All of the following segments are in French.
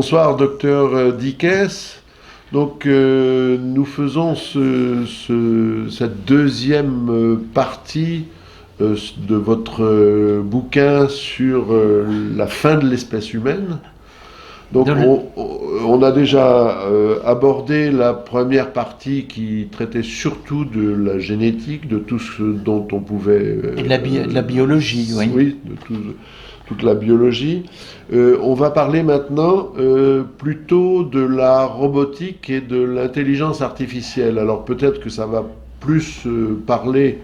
Bonsoir, docteur Dickès. Donc, nous faisons cette deuxième partie de votre bouquin sur la fin de l'espèce humaine. Donc, on a déjà abordé la première partie qui traitait surtout de la génétique, de tout ce dont on pouvait... et de la biologie, oui. Oui, de toute la biologie. On va parler maintenant plutôt de la robotique et de l'intelligence artificielle. Alors peut-être que ça va plus parler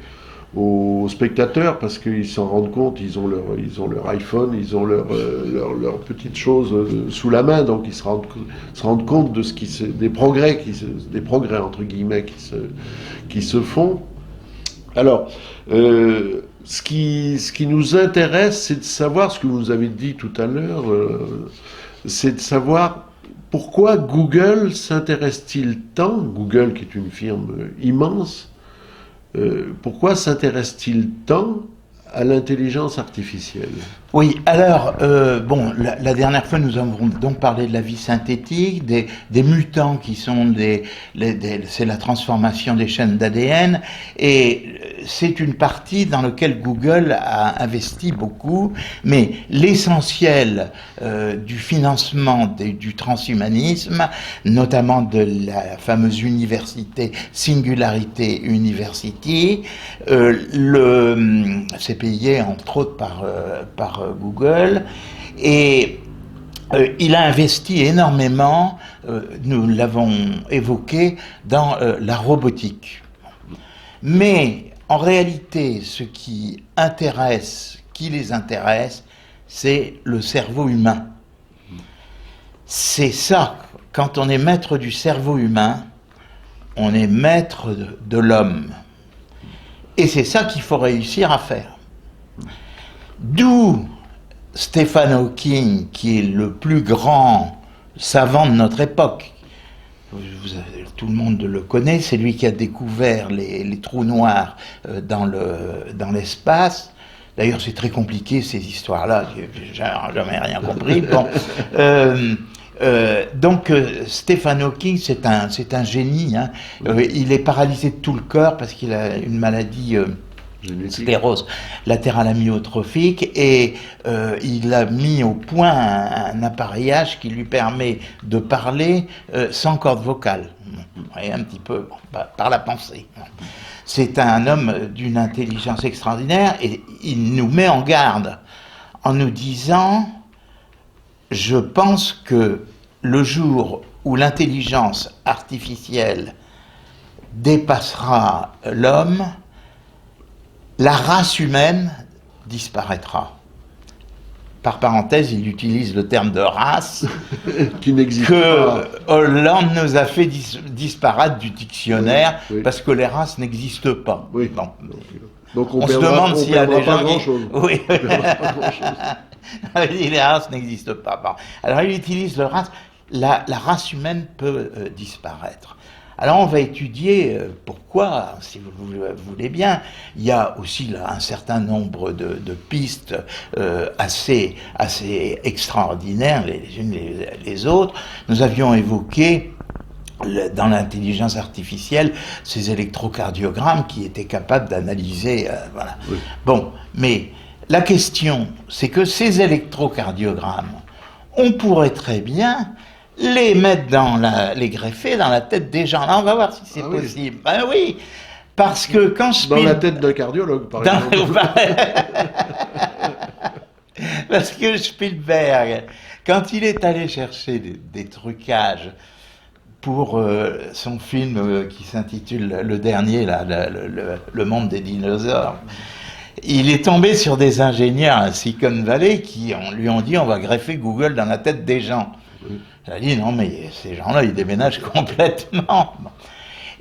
aux spectateurs parce qu'ils s'en rendent compte, ils ont leur iPhone, ils ont leur petite chose sous la main, donc ils se rendent compte de des progrès entre guillemets qui se font. Alors, ce qui nous intéresse, c'est de savoir, ce que vous nous avez dit tout à l'heure, c'est de savoir pourquoi Google s'intéresse-t-il tant, Google qui est une firme immense, pourquoi s'intéresse-t-il tant à l'intelligence artificielle? Oui, alors, la dernière fois, nous avons donc parlé de la vie synthétique, des mutants qui sont c'est la transformation des chaînes d'ADN, et c'est une partie dans laquelle Google a investi beaucoup, mais l'essentiel du financement du transhumanisme, notamment de la fameuse université Singularity University, c'est payé entre autres par Google, et il a investi énormément, nous l'avons évoqué, dans la robotique. Mais en réalité, ce qui les intéresse, c'est le cerveau humain. C'est ça, quand on est maître du cerveau humain, on est maître de l'homme. Et c'est ça qu'il faut réussir à faire. D'où Stephen Hawking, qui est le plus grand savant de notre époque. Tout le monde le connaît, c'est lui qui a découvert les trous noirs dans l'espace. D'ailleurs, c'est très compliqué ces histoires-là, j'ai jamais rien compris. Bon, donc Stephen Hawking, c'est un génie. Hein. Il est paralysé de tout le corps parce qu'il a une maladie sclérose latérale amyotrophique, et il a mis au point un appareillage qui lui permet de parler sans corde vocale, et un petit peu par la pensée. C'est un homme d'une intelligence extraordinaire, et il nous met en garde en nous disant: je pense que le jour où l'intelligence artificielle dépassera l'homme, la race humaine disparaîtra. Par parenthèse, il utilise le terme de race qui n'existe pas. Que Hollande nous a fait disparaître du dictionnaire, oui. Parce que les races n'existent pas. Oui. Bon. Donc on se demande s'il y a des gens qui... Oui. Les races n'existent pas. Bon. Alors il utilise le race. La race humaine peut disparaître. Alors on va étudier pourquoi, si vous le voulez bien. Il y a aussi là un certain nombre de pistes assez extraordinaires les unes les autres. Nous avions évoqué dans l'intelligence artificielle ces électrocardiogrammes qui étaient capables d'analyser. Voilà. Oui. Bon, mais la question, c'est que ces électrocardiogrammes, on pourrait très bien les mettre les greffer dans la tête des gens. Là, on va voir si c'est possible. Ben oui, parce que quand dans la tête d'un cardiologue, par exemple. Parce que Spielberg, quand il est allé chercher des trucages pour son film qui s'intitule le dernier, là, le monde des dinosaures, il est tombé sur des ingénieurs à Silicon Valley qui lui ont dit: on va greffer Google dans la tête des gens. Il a dit: non, mais ces gens-là, ils déménagent complètement.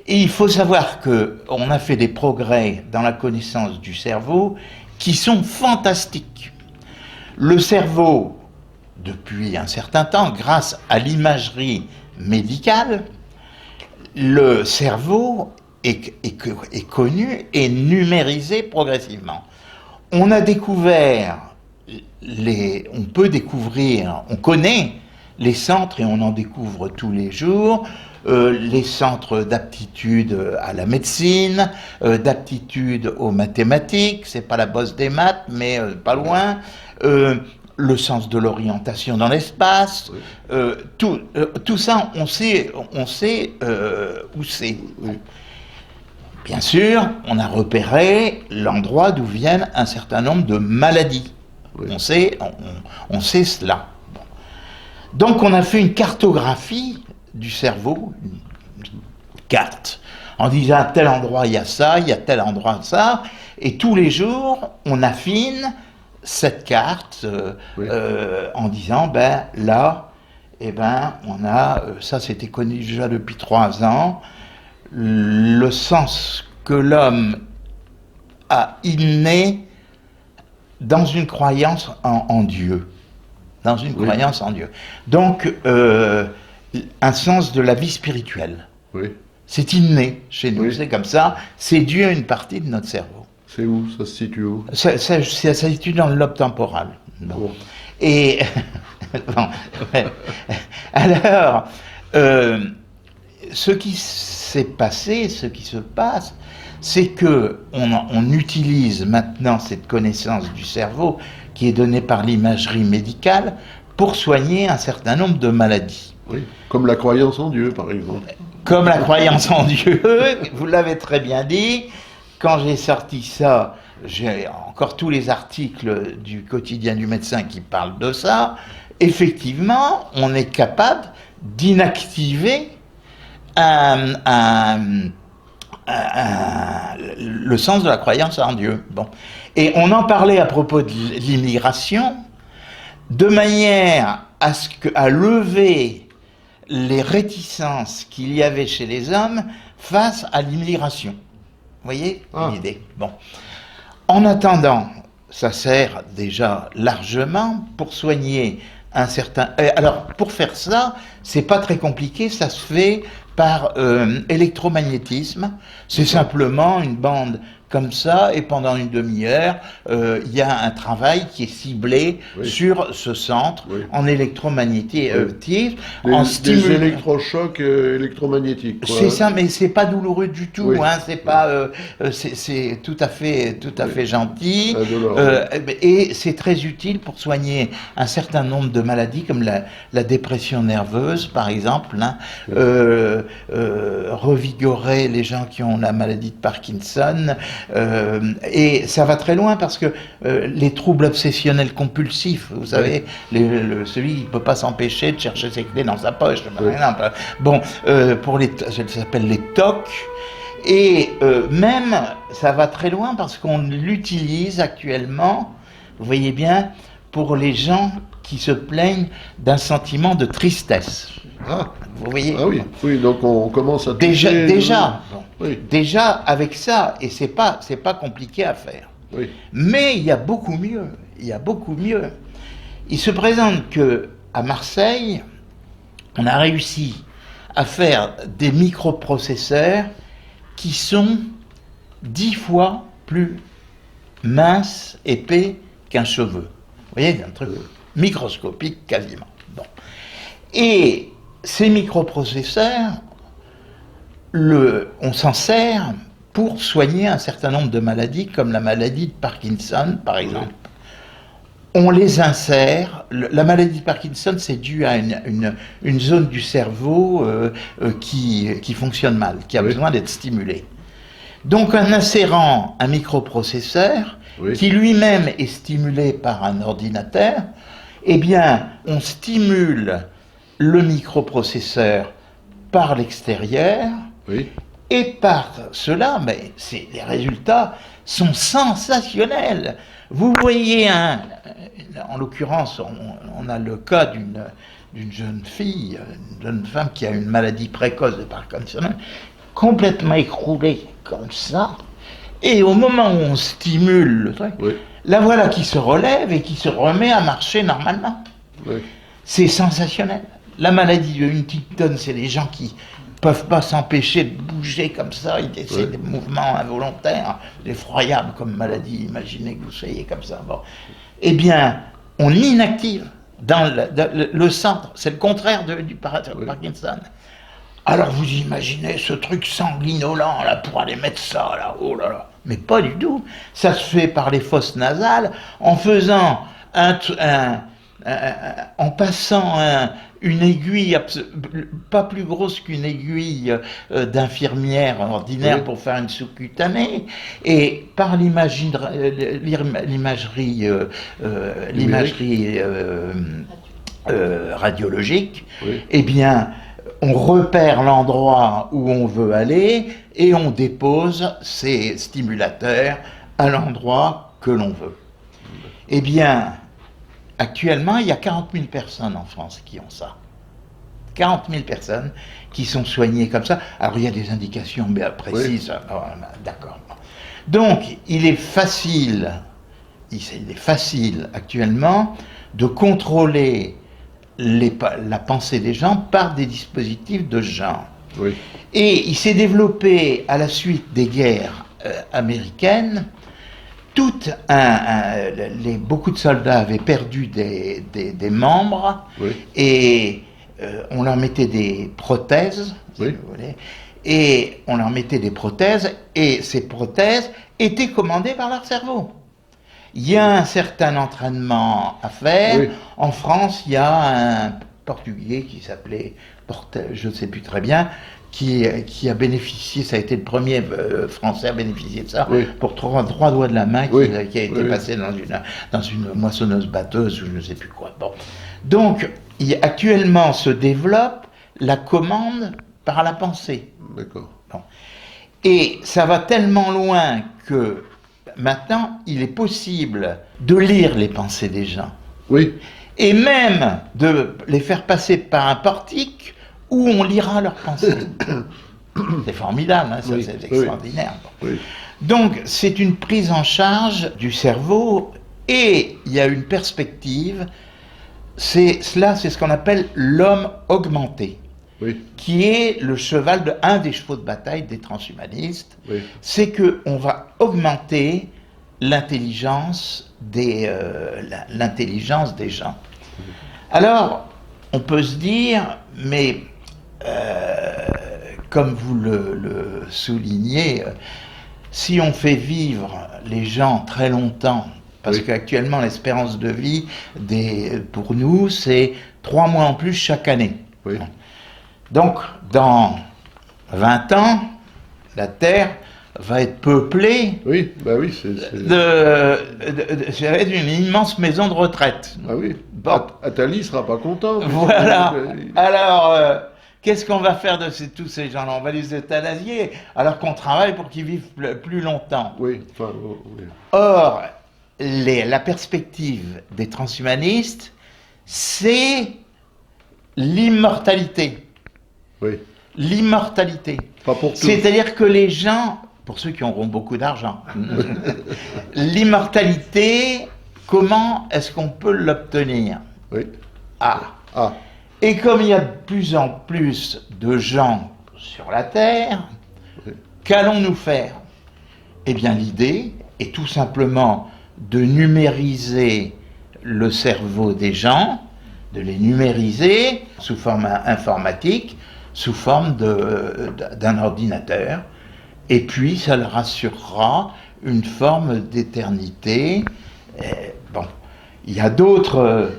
Et il faut savoir qu'on a fait des progrès dans la connaissance du cerveau qui sont fantastiques. Le cerveau, depuis un certain temps, grâce à l'imagerie médicale, le cerveau est connu et numérisé progressivement. On a découvert, on connaît les centres, et on en découvre tous les jours, les centres d'aptitude à la médecine, d'aptitude aux mathématiques, c'est pas la bosse des maths, mais pas loin, le sens de l'orientation dans l'espace, tout ça, on sait où c'est. Oui. Bien sûr, on a repéré l'endroit d'où viennent un certain nombre de maladies. Oui. On sait cela. Bon. Donc on a fait une cartographie du cerveau, une carte, en disant à tel endroit il y a ça, il y a tel endroit ça, et tous les jours on affine cette carte en disant ben là, on a, ça c'était connu déjà depuis 3 ans, le sens que l'homme a inné dans une croyance en Dieu. Dans une croyance en Dieu. Donc, un sens de la vie spirituelle. Oui. C'est inné chez nous, c'est comme ça. C'est dû à une partie de notre cerveau. C'est où? Ça se situe où? Ça se situe dans le lobe temporal. Bon. Et, bon, alors, ce qui s'est passé, ce qui se passe, c'est que on utilise maintenant cette connaissance du cerveau qui est donnée par l'imagerie médicale pour soigner un certain nombre de maladies. Oui, comme la croyance en Dieu, par exemple. Comme la croyance en Dieu, vous l'avez très bien dit. Quand j'ai sorti ça, j'ai encore tous les articles du quotidien du médecin qui parlent de ça. Effectivement, on est capable d'inactiver le sens de la croyance en Dieu. Bon. Et on en parlait à propos de l'immigration, de manière à lever les réticences qu'il y avait chez les hommes face à l'immigration. Vous voyez l'idée? Bon. En attendant, ça sert déjà largement pour soigner un certain... Alors, pour faire ça, c'est pas très compliqué, ça se fait par électromagnétisme. C'est simplement une bande comme ça, et pendant une demi-heure, il y a un travail qui est ciblé sur ce centre en électromagnétisme, des électrochocs électromagnétiques. C'est ça, mais c'est pas douloureux du tout. Hein, c'est pas, c'est tout à fait gentil, et c'est très utile pour soigner un certain nombre de maladies comme la dépression nerveuse, par exemple. Hein, revigorer les gens qui ont la maladie de Parkinson. Et ça va très loin parce que les troubles obsessionnels compulsifs, vous savez, celui qui ne peut pas s'empêcher de chercher ses clés dans sa poche, par exemple. Bon, ça s'appelle les TOC. Et même, ça va très loin parce qu'on l'utilise actuellement, vous voyez bien, pour les gens qui se plaignent d'un sentiment de tristesse. Ah, vous voyez? Ah oui, oui, donc on commence à toucher... Déjà avec ça, et c'est pas compliqué à faire. Oui. Mais il y a beaucoup mieux. Il se présente que à Marseille, on a réussi à faire des microprocesseurs qui sont 10 fois plus minces, épais qu'un cheveu. Vous voyez, un truc microscopique quasiment. Bon. Et ces microprocesseurs, on s'en sert pour soigner un certain nombre de maladies, comme la maladie de Parkinson, par exemple. On les insère. La maladie de Parkinson, c'est dû à une zone du cerveau qui fonctionne mal, qui a besoin d'être stimulée. Donc, en insérant un microprocesseur, qui lui-même est stimulé par un ordinateur, eh bien, on stimule le microprocesseur par l'extérieur, et par cela, mais les résultats sont sensationnels. Vous voyez, en l'occurrence, on a le cas d'une jeune fille, une jeune femme qui a une maladie précoce de Parkinson, complètement écroulée comme ça, et au moment où on stimule le truc, la voilà qui se relève et qui se remet à marcher normalement. C'est sensationnel. La maladie de Huntington, c'est les gens qui peuvent pas s'empêcher de bouger comme ça, c'est des mouvements involontaires, effroyables comme maladie, imaginez que vous soyez comme ça. Bon. Eh bien, on inactive dans le centre, c'est le contraire du Parkinson. Alors vous imaginez ce truc sanguinolent là pour aller mettre ça là, oh là là. Mais pas du tout. Ça se fait par les fosses nasales en faisant en passant une aiguille pas plus grosse qu'une aiguille d'infirmière ordinaire pour faire une sous-cutanée, et par l'imagerie radiologique, eh bien, on repère l'endroit où on veut aller et on dépose ces stimulateurs à l'endroit que l'on veut. Eh bien, actuellement, il y a 40 000 personnes en France qui ont ça. 40 000 personnes qui sont soignées comme ça. Alors, il y a des indications bien précises. Oui. Oh, d'accord. Donc, il est facile actuellement de contrôler la pensée des gens par des dispositifs de genre. Oui. Et il s'est développé à la suite des guerres américaines. Beaucoup de soldats avaient perdu des membres, oui. Et on leur mettait des prothèses, oui. Si vous voulez, et on leur mettait des prothèses, et ces prothèses étaient commandées par leur cerveau. Il y a un certain entraînement à faire. Oui. En France, il y a un Portugais qui s'appelait, je ne sais plus très bien, qui a bénéficié, ça a été le premier Français à bénéficier de ça, oui. Pour trois doigts de la main, oui. Qui a été passé dans une moissonneuse batteuse ou je ne sais plus quoi. Bon. Donc, actuellement se développe la commande par la pensée. D'accord. Bon. Et ça va tellement loin que maintenant, il est possible de lire les pensées des gens. Oui. Et même de les faire passer par un portique où on lira leurs pensées. C'est formidable, hein, ça, oui, c'est extraordinaire. Oui. Oui. Donc, c'est une prise en charge du cerveau, et il y a une perspective, c'est ce qu'on appelle l'homme augmenté, oui. Qui est le cheval un des chevaux de bataille des transhumanistes. Oui. C'est qu'on va augmenter l'intelligence des gens. Oui. Alors, on peut se dire, mais comme vous le soulignez, si on fait vivre les gens très longtemps, parce oui. Qu'actuellement l'espérance de vie pour nous, c'est 3 mois en plus chaque année. Oui. Donc, dans 20 ans, la Terre va être peuplée, oui, bah oui, ça va être une immense maison de retraite. Ah oui, bon. Attali ne sera pas content. Voilà. Alors, qu'est-ce qu'on va faire de tous ces gens-là? On va les euthanasier, alors qu'on travaille pour qu'ils vivent plus longtemps. Oui, enfin, oui. Or, la perspective des transhumanistes, c'est l'immortalité. Oui. L'immortalité. Pas pour tous. C'est-à-dire que les gens, pour ceux qui auront beaucoup d'argent, l'immortalité, comment est-ce qu'on peut l'obtenir? Oui. Et comme il y a de plus en plus de gens sur la Terre, oui. Qu'allons-nous faire? Eh bien, l'idée est tout simplement de numériser le cerveau des gens, de les numériser sous forme informatique, sous forme d'un ordinateur, et puis ça leur assurera une forme d'éternité. Bon, il y a d'autres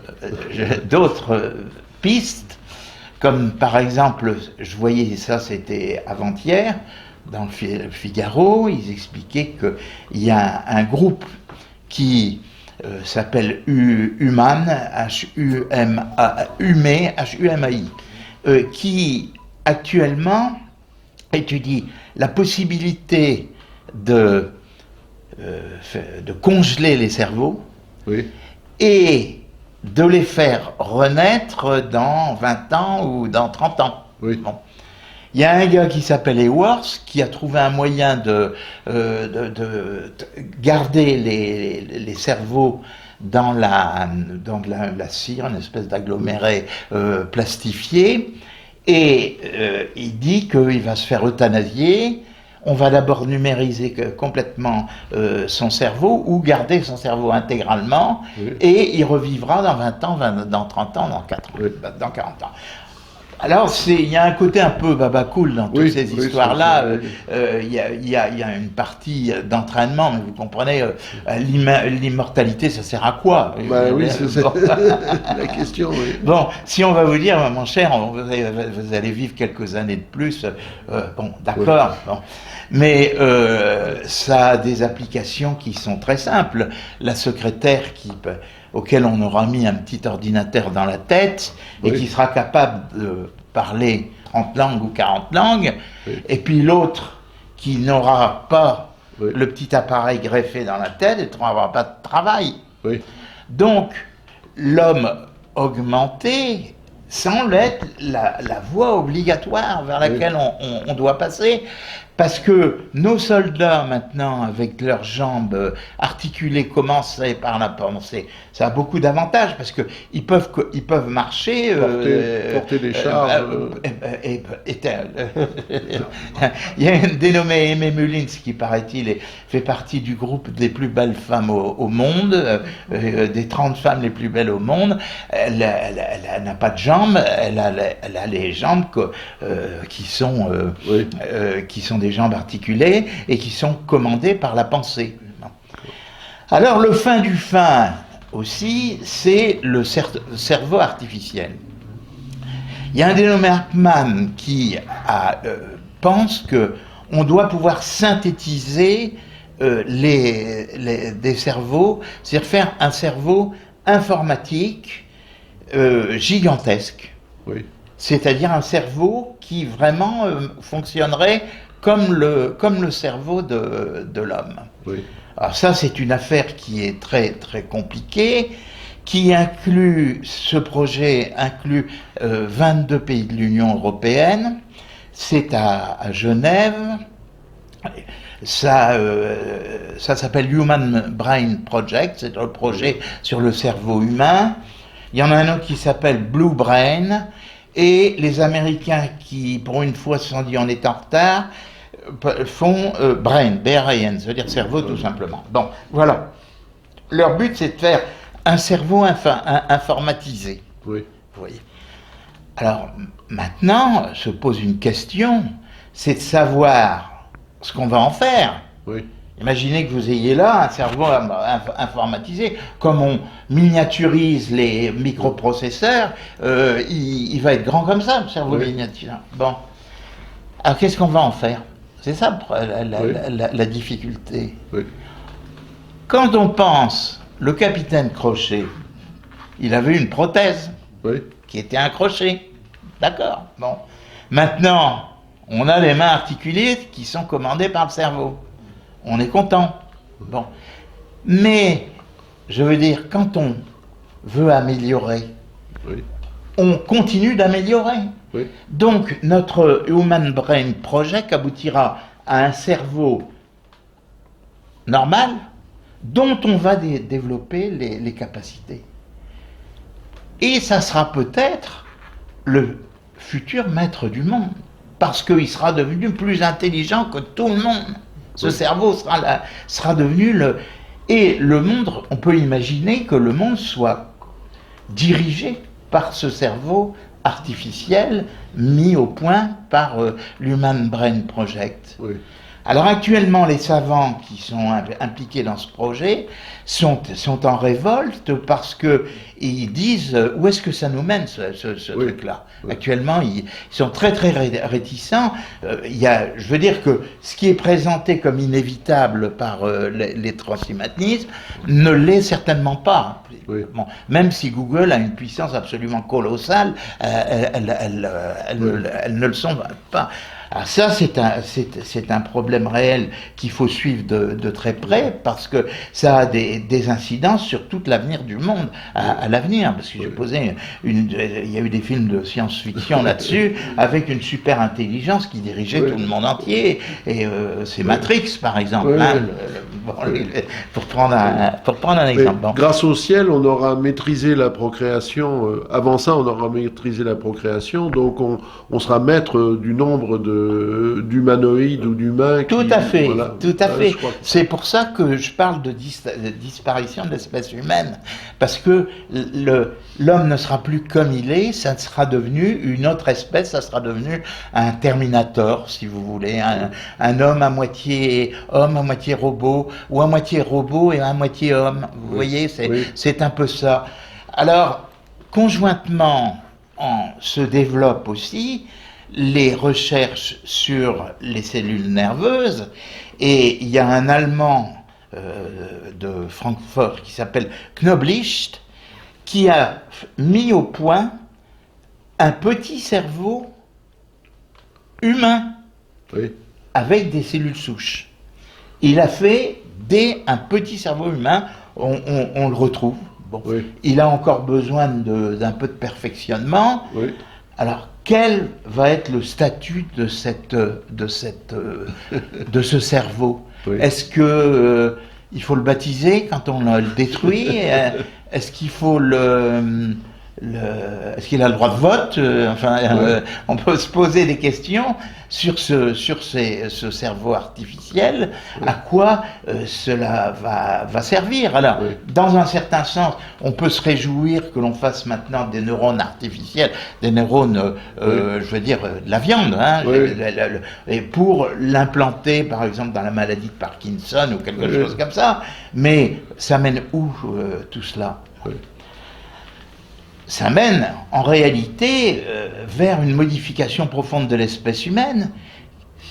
pistes, comme par exemple, je voyais ça, c'était avant-hier, dans le Figaro, ils expliquaient qu'il y a un groupe qui s'appelle Human, H-U-M-A-I, qui actuellement étudie la possibilité de congeler les cerveaux, oui. Et de les faire renaître dans 20 ans ou dans 30 ans. Oui. Bon. Il y a un gars qui s'appelle Ewers qui a trouvé un moyen de garder les cerveaux dans la cire, une espèce d'aggloméré plastifié, et il dit qu'il va se faire euthanasier. on va d'abord numériser complètement son cerveau ou garder son cerveau intégralement et il revivra dans 20 ans, dans 30 ans, dans 4 ans, dans 40 ans. Alors, il y a un côté un peu babacool dans toutes ces histoires-là. Il y a une partie d'entraînement, mais vous comprenez, l'immortalité, ça sert à quoi? Oui, c'est la question. Oui. Bon, si on va vous dire, mon cher, vous allez vivre quelques années de plus, bon, d'accord. Bon. Mais ça a des applications qui sont très simples. La secrétaire auquel on aura mis un petit ordinateur dans la tête et qui sera capable de parler 30 langues ou 40 langues, et puis l'autre qui n'aura pas le petit appareil greffé dans la tête et n'aura pas de travail. Donc, l'homme augmenté semble être la voie obligatoire vers laquelle on doit passer. Parce que nos soldats, maintenant, avec leurs jambes articulées, commencées par la pensée, ça a beaucoup d'avantages, parce qu'ils peuvent marcher... porter des charges... Il y a une dénommée Aimée Mullins, qui, paraît-il, fait partie du groupe des plus belles femmes au monde, des 30 femmes les plus belles au monde. Elle n'a pas de jambes, elle a les jambes qui sont des jambes articulées et qui sont commandées par la pensée. Alors le fin du fin aussi, c'est le cerveau artificiel. Il y a un dénommé Hartmann qui pense qu'on doit pouvoir synthétiser des cerveaux, c'est-à-dire faire un cerveau informatique gigantesque. C'est-à-dire un cerveau qui vraiment fonctionnerait comme le cerveau de l'homme. Alors ça, c'est une affaire qui est très très compliquée, qui ce projet inclut 22 pays de l'Union européenne. C'est à Genève. Ça s'appelle Human Brain Project, c'est un projet sur le cerveau humain. Il y en a un autre qui s'appelle Blue Brain. Et les Américains qui, pour une fois, se sont dit on est en retard, font Brain, B-R-A-N, c'est-à-dire cerveau tout simplement. Bon, voilà. Leur but, c'est de faire un cerveau informatisé. Vous voyez. Alors, maintenant, se pose une question, c'est de savoir ce qu'on va en faire. Imaginez que vous ayez là un cerveau informatisé. Comme on miniaturise les microprocesseurs, il va être grand comme ça, le cerveau miniaturisé. Bon. Alors qu'est-ce qu'on va en faire? C'est ça la difficulté. Quand on pense, le capitaine Crochet, il avait une prothèse qui était un crochet. D'accord. Bon. Maintenant, on a les mains articulées qui sont commandées par le cerveau. On est content. Bon. Mais, je veux dire, quand on veut améliorer, on continue d'améliorer. Donc, notre Human Brain Project aboutira à un cerveau normal dont on va développer les capacités. Et ça sera peut-être le futur maître du monde, parce qu'il sera devenu plus intelligent que tout le monde. Ce cerveau sera devenu Et le monde, on peut imaginer que le monde soit dirigé par ce cerveau artificiel mis au point par l'Human Brain Project. Alors actuellement, les savants qui sont impliqués dans ce projet sont en révolte parce qu'ils disent où est-ce que ça nous mène ce truc-là. Actuellement, ils sont très très réticents. Je veux dire que ce qui est présenté comme inévitable par les transhumanismes ne l'est certainement pas. Bon, même si Google a une puissance absolument colossale, elles ne le sont pas. Alors ça, c'est un problème réel qu'il faut suivre de très près parce que ça a des incidences sur tout l'avenir du monde à l'avenir. Parce que il y a eu des films de science-fiction là-dessus avec une super intelligence qui dirigeait tout le monde entier. Et c'est Matrix, par exemple. Pour prendre un exemple. Bon. Grâce au ciel, on aura maîtrisé la procréation. Avant ça, on aura maîtrisé la procréation. Donc on sera maître du nombre de d'humanoïde ou d'humain. Tout à fait, voilà. tout à fait. Je crois que- C'est pour ça que je parle de disparition de l'espèce humaine, parce que l'homme ne sera plus comme il est, ça sera devenu une autre espèce, ça sera devenu un Terminator, si vous voulez, un homme à moitié robot, ou à moitié robot et à moitié homme. Vous voyez, c'est un peu ça. Alors, conjointement, se développent aussi les recherches sur les cellules nerveuses, et il y a un Allemand de Francfort qui s'appelle Knoblicht qui a mis au point un petit cerveau humain avec des cellules souches. Il a fait un petit cerveau humain, on le retrouve. Bon. Il a encore besoin d'un peu de perfectionnement. Alors, quel va être le statut de ce cerveau? Est-ce que il faut le baptiser quand on le détruit? Est-ce qu'il faut est-ce qu'il a le droit de vote? On peut se poser des questions sur ce cerveau artificiel. À quoi cela va servir? Alors, dans un certain sens, on peut se réjouir que l'on fasse maintenant des neurones artificiels, des neurones, je veux dire, de la viande, hein, et pour l'implanter, par exemple, dans la maladie de Parkinson ou quelque chose comme ça. Mais ça mène où tout cela? Ça mène en réalité vers une modification profonde de l'espèce humaine,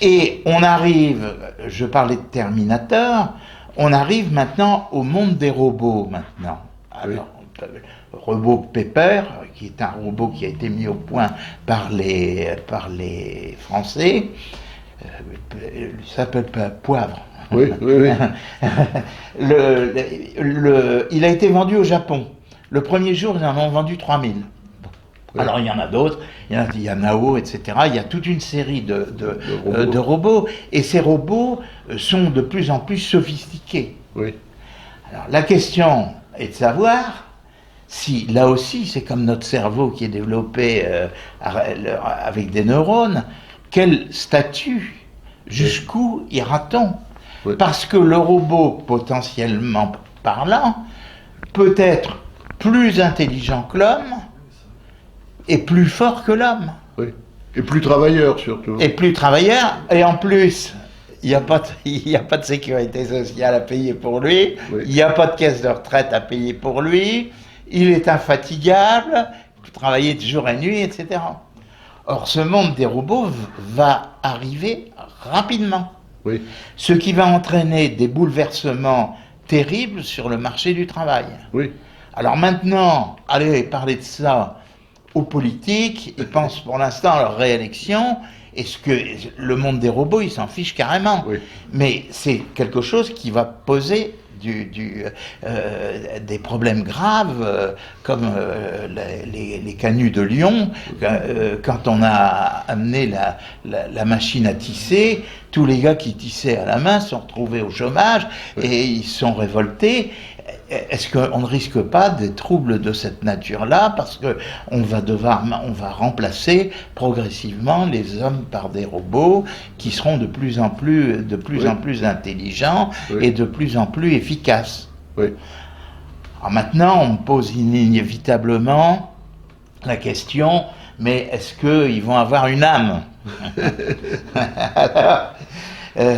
et on arrive, je parlais de Terminator, on arrive maintenant au monde des robots maintenant. Alors, le robot Pepper, qui est un robot qui a été mis au point par les Français, il s'appelle Poivre. Il a été vendu au Japon. Le premier jour, ils en ont vendu 3000. Alors, il y en a d'autres, il y a Nao, etc. Il y a toute une série de robots. Et ces robots sont de plus en plus sophistiqués. Alors, la question est de savoir si, là aussi, c'est comme notre cerveau qui est développé avec des neurones, quel statut, jusqu'où ira-t-on? Parce que le robot, potentiellement parlant, peut être plus intelligent que l'homme et plus fort que l'homme. Et plus travailleur surtout. Et plus travailleur, et en plus, il n'y a pas de sécurité sociale à payer pour lui, il n'y a pas de caisse de retraite à payer pour lui, il est infatigable, il peut travailler de jour et nuit, etc. Or, ce monde des robots va arriver rapidement. Ce qui va entraîner des bouleversements terribles sur le marché du travail. Alors maintenant, allez parler de ça aux politiques, ils pensent pour l'instant à leur réélection, et le monde des robots, il s'en fiche carrément. Mais c'est quelque chose qui va poser des problèmes graves, comme les canuts de Lyon, quand on a amené la machine à tisser, tous les gars qui tissaient à la main se sont retrouvés au chômage et ils se sont révoltés. Est-ce qu'on ne risque pas des troubles de cette nature-là, parce que on va remplacer progressivement les hommes par des robots qui seront de plus en plus intelligents et de plus en plus efficaces. Alors maintenant, on me pose inévitablement la question, mais est-ce qu'ils vont avoir une âme? Alors,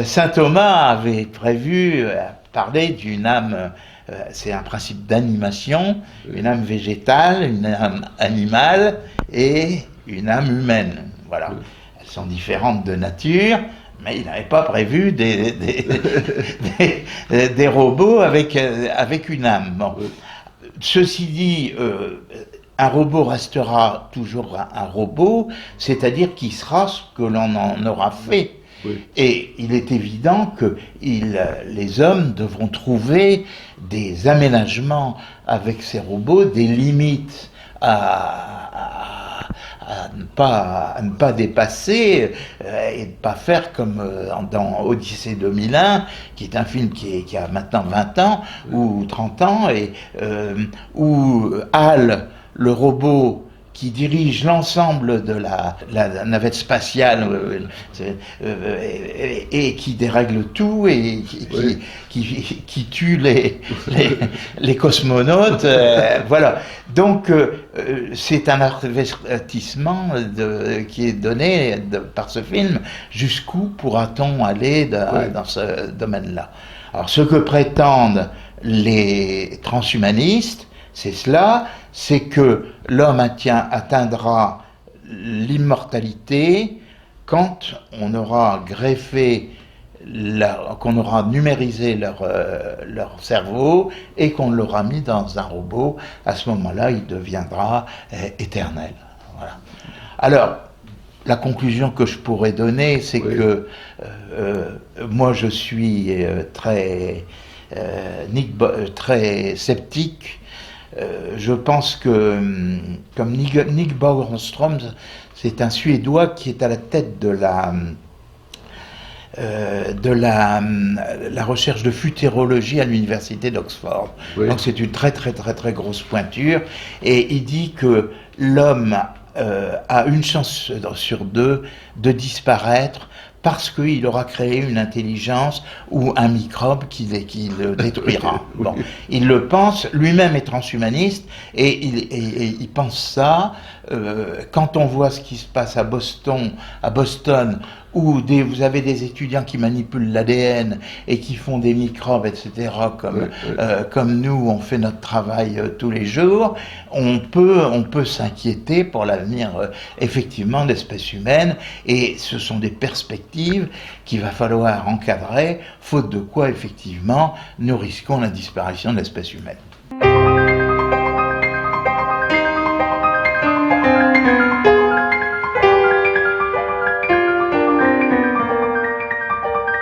saint Thomas avait prévu parler d'une âme. C'est un principe d'animation, une âme végétale, une âme animale et une âme humaine. Voilà. Elles sont différentes de nature, mais il n'avait pas prévu des robots avec une âme. Bon. Ceci dit, un robot restera toujours un robot, c'est-à-dire qu'il sera ce que l'on en aura fait. Et il est évident que les hommes devront trouver des aménagements avec ces robots, des limites à ne pas dépasser et de ne pas faire comme dans Odyssée 2001, qui est un film qui a maintenant 20 ans ou 30 ans, et où Hal, le robot qui dirige l'ensemble de la navette spatiale et qui dérègle tout et qui tue les cosmonautes. Voilà. Donc c'est un avertissement qui est donné par ce film. Jusqu'où pourra-t-on aller dans ce domaine-là? Alors ce que prétendent les transhumanistes, c'est cela, c'est que l'homme atteindra l'immortalité quand on aura greffé, qu'on aura numérisé leur cerveau et qu'on l'aura mis dans un robot. À ce moment-là, il deviendra éternel. Voilà. Alors, la conclusion que je pourrais donner, c'est que moi je suis très sceptique. Je pense que, comme Nick Bostrom, c'est un Suédois qui est à la tête de la recherche de futérologie à l'université d'Oxford. Oui. Donc c'est une très grosse pointure, et il dit que l'homme a une chance sur 2 de disparaître parce qu'il aura créé une intelligence ou un microbe qui le détruira. Oui. Bon, il le pense, lui-même est transhumaniste, et il pense ça. Quand on voit ce qui se passe à Boston, où vous avez des étudiants qui manipulent l'ADN et qui font des microbes, etc., comme nous, on fait notre travail tous les jours, on peut s'inquiéter pour l'avenir, effectivement, de l'espèce humaine, et ce sont des perspectives qu'il va falloir encadrer, faute de quoi, effectivement, nous risquons la disparition de l'espèce humaine.